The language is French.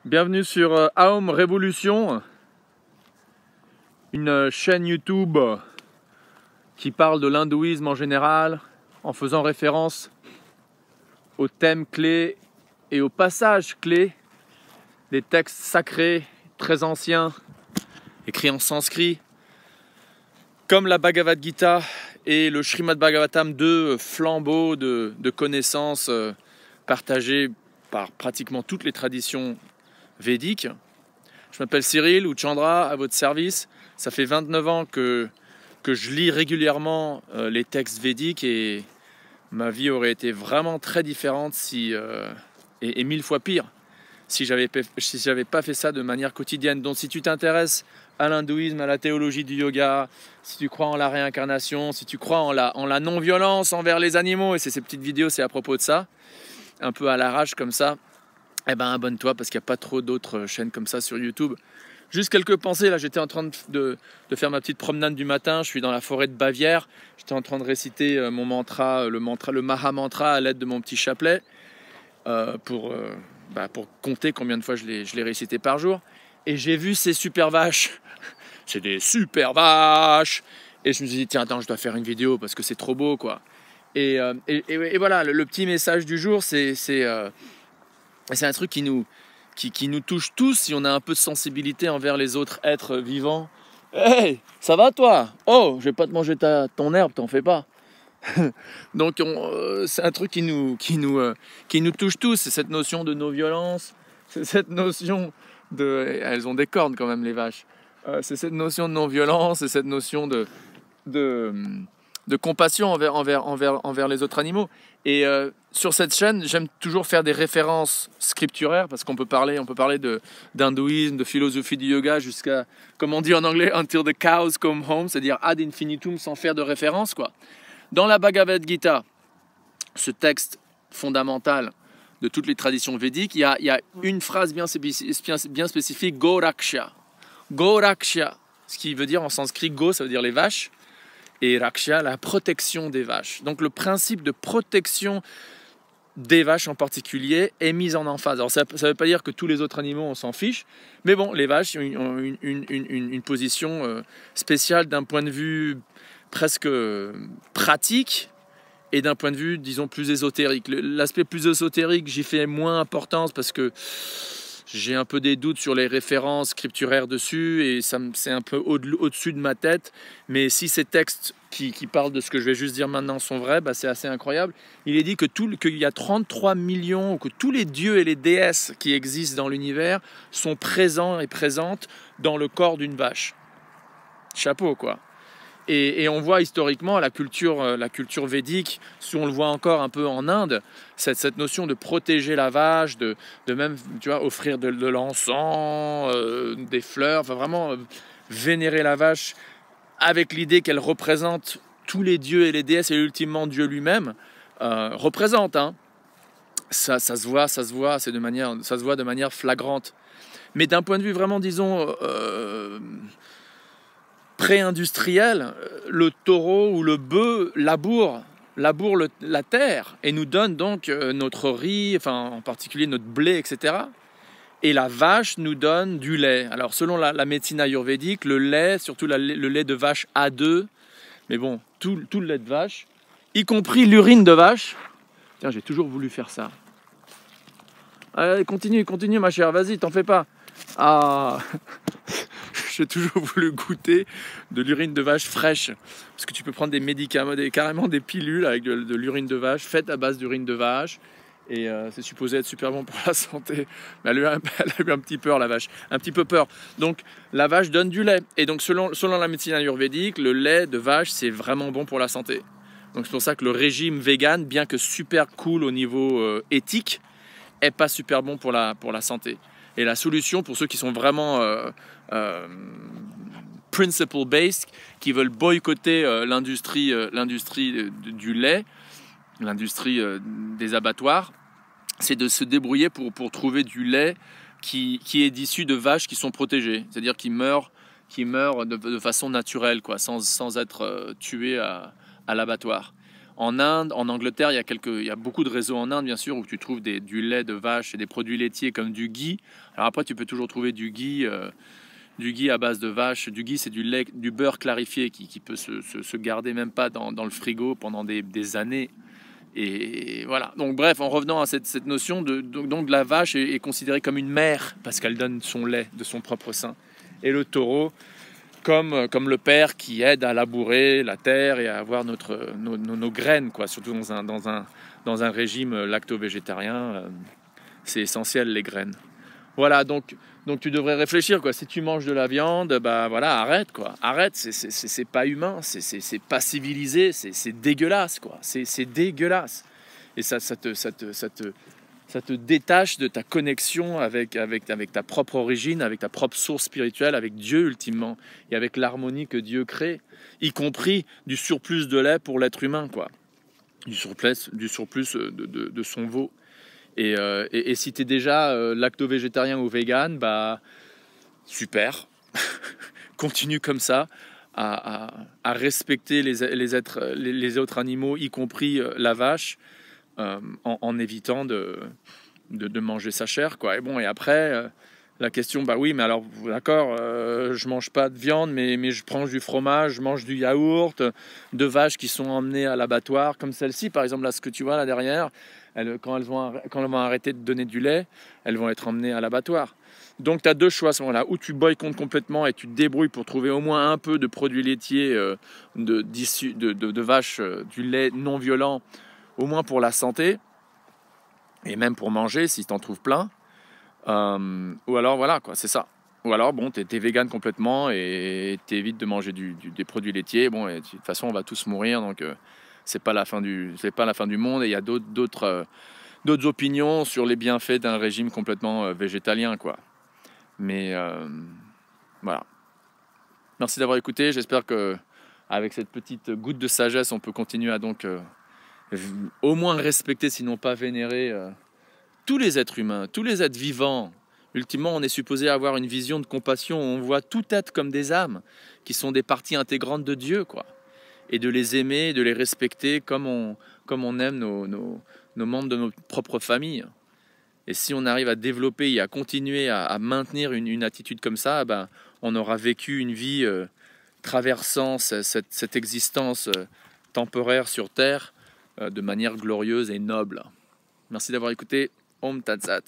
Bienvenue sur Aum Révolution, une chaîne YouTube qui parle de l'hindouisme en général, en faisant référence aux thèmes clés et aux passages clés des textes sacrés très anciens, écrits en sanskrit, comme la Bhagavad Gita et le Srimad Bhagavatam, deux flambeaux de connaissances partagées par pratiquement toutes les traditions védiques. Je m'appelle Cyril ou Chandra, à votre service. Ça fait 29 ans que je lis régulièrement les textes védiques et ma vie aurait été vraiment très différente et 1000 fois pire si j'avais pas fait ça de manière quotidienne. Donc si tu t'intéresses à l'hindouisme, à la théologie du yoga, si tu crois en la réincarnation, si tu crois en la non-violence envers les animaux, et ces petites vidéos, c'est à propos de ça, un peu à l'arrache comme ça, eh ben abonne-toi parce qu'il n'y a pas trop d'autres chaînes comme ça sur YouTube. Juste quelques pensées, là j'étais en train de faire ma petite promenade du matin, je suis dans la forêt de Bavière, j'étais en train de réciter mon mantra, le Maha Mantra à l'aide de mon petit chapelet pour compter combien de fois je l'ai récité par jour. Et j'ai vu ces super vaches, c'est des super vaches, et je me suis dit tiens attends je dois faire une vidéo parce que c'est trop beau quoi. Et voilà, le petit message du jour c'est un truc qui nous touche tous si on a un peu de sensibilité envers les autres êtres vivants. Hey, ça va toi? Oh, je vais pas te manger ton herbe, t'en fais pas. Donc c'est un truc qui nous touche tous, c'est cette notion de non-violence, c'est cette notion de... Elles ont des cornes quand même les vaches. C'est cette notion de non-violence, c'est cette notion de compassion envers les autres animaux. Et sur cette chaîne, j'aime toujours faire des références scripturaires parce qu'on peut parler d'hindouisme, de philosophie du yoga jusqu'à, comme on dit en anglais, until the cows come home, c'est-à-dire ad infinitum sans faire de référence, quoi. Dans la Bhagavad Gita, ce texte fondamental de toutes les traditions védiques, il y a une phrase bien spécifique, Goraksha. Goraksha, ce qui veut dire en sanskrit, Go, ça veut dire les vaches, et Raksha, la protection des vaches. Donc le principe de protection des vaches en particulier est mis en emphase. Alors ça ne veut pas dire que tous les autres animaux on s'en fiche, mais bon, les vaches ont une position spéciale d'un point de vue presque pratique et d'un point de vue, disons, plus ésotérique. L'aspect plus ésotérique, j'y fais moins importance parce que j'ai un peu des doutes sur les références scripturaires dessus et c'est un peu au-dessus de ma tête. Mais si ces textes qui parlent de ce que je vais juste dire maintenant sont vrais, bah c'est assez incroyable. Il est dit qu'il y a 33 millions, que tous les dieux et les déesses qui existent dans l'univers sont présents et présentes dans le corps d'une vache. Chapeau, quoi. Et on voit historiquement la culture védique, si on le voit encore un peu en Inde, cette notion de protéger la vache, de même offrir de l'encens, des fleurs, enfin vraiment vénérer la vache avec l'idée qu'elle représente tous les dieux et les déesses et ultimement Dieu lui-même, représente, hein. Ça se voit, ça se voit de manière flagrante. Mais d'un point de vue vraiment, disons, pré-industriel, le taureau ou le bœuf laboure la terre et nous donne donc notre riz, enfin en particulier notre blé, etc. Et la vache nous donne du lait. Alors selon la médecine ayurvédique, le lait, surtout le lait de vache A2, mais bon, tout le lait de vache, y compris l'urine de vache. Tiens, j'ai toujours voulu faire ça. Allez, continue ma chère, vas-y, t'en fais pas. Ah, j'ai toujours voulu goûter de l'urine de vache fraîche. Parce que tu peux prendre des médicaments, carrément des pilules avec de l'urine de vache, faites à base d'urine de vache. Et c'est supposé être super bon pour la santé. Mais elle a eu un petit peur, la vache. Un petit peu peur. Donc la vache donne du lait. Et donc selon la médecine ayurvédique, le lait de vache, c'est vraiment bon pour la santé. Donc c'est pour ça que le régime vegan, bien que super cool au niveau éthique, est pas super bon pour la santé. Et la solution pour ceux qui sont vraiment principle-based, qui veulent boycotter l'industrie du lait, l'industrie des abattoirs, c'est de se débrouiller pour trouver du lait qui est issu de vaches qui sont protégées, c'est-à-dire qui meurent de façon naturelle, quoi, sans être tuées à l'abattoir. En Inde, en Angleterre, il y a beaucoup de réseaux en Inde, bien sûr, où tu trouves du lait de vache et des produits laitiers comme du ghee. Alors après, tu peux toujours trouver du ghee à base de vache. Du ghee, c'est du lait, du beurre clarifié qui peut se garder même pas dans le frigo pendant des années. Et voilà. Donc bref, en revenant à cette notion donc la vache est considérée comme une mère parce qu'elle donne son lait de son propre sein. Et le taureau comme le père qui aide à labourer la terre et à avoir nos graines, quoi. Surtout dans un régime lacto-végétarien, c'est essentiel les graines. Voilà, donc tu devrais réfléchir, quoi. Si tu manges de la viande, bah voilà, arrête, quoi. Arrête, c'est pas humain, c'est pas civilisé, c'est dégueulasse, quoi. C'est dégueulasse. Et ça te détache de ta connexion avec ta propre origine, avec ta propre source spirituelle, avec Dieu ultimement, et avec l'harmonie que Dieu crée, y compris du surplus de lait pour l'être humain, quoi. Du surplus de son veau. Et si tu es déjà lacto-végétarien ou vegan, bah super, continue comme ça à respecter les autres animaux, y compris la vache, en évitant de manger sa chair, quoi. Et bon, et après, la question, bah oui, mais alors, d'accord, je mange pas de viande, mais je prends du fromage, je mange du yaourt, de vaches qui sont emmenées à l'abattoir, comme celle-ci, par exemple, là, ce que tu vois là derrière, quand elles vont arrêter de donner du lait, elles vont être emmenées à l'abattoir. Donc, tu as deux choix à ce moment-là, ou tu boycottes complètement et tu te débrouilles pour trouver au moins un peu de produits laitiers de vaches, du lait non violent, au moins pour la santé, et même pour manger si tu en trouves plein. Ou alors voilà, quoi, c'est ça. Ou alors bon, t'es vegan complètement et t'évites de manger des produits laitiers. Bon, et de toute façon, on va tous mourir, donc c'est pas la fin du monde. Et il y a d'autres opinions sur les bienfaits d'un régime complètement végétalien, quoi. Mais voilà. Merci d'avoir écouté. J'espère que avec cette petite goutte de sagesse, on peut continuer à donc au moins respecter, sinon pas vénérer, tous les êtres humains, tous les êtres vivants. Ultimement, on est supposé avoir une vision de compassion où on voit tout être comme des âmes qui sont des parties intégrantes de Dieu, quoi. Et de les aimer, de les respecter comme on aime nos membres de notre propre famille. Et si on arrive à développer et à continuer à maintenir une attitude comme ça, ben, on aura vécu une vie traversant cette existence temporaire sur Terre de manière glorieuse et noble. Merci d'avoir écouté. Om Tat Sat.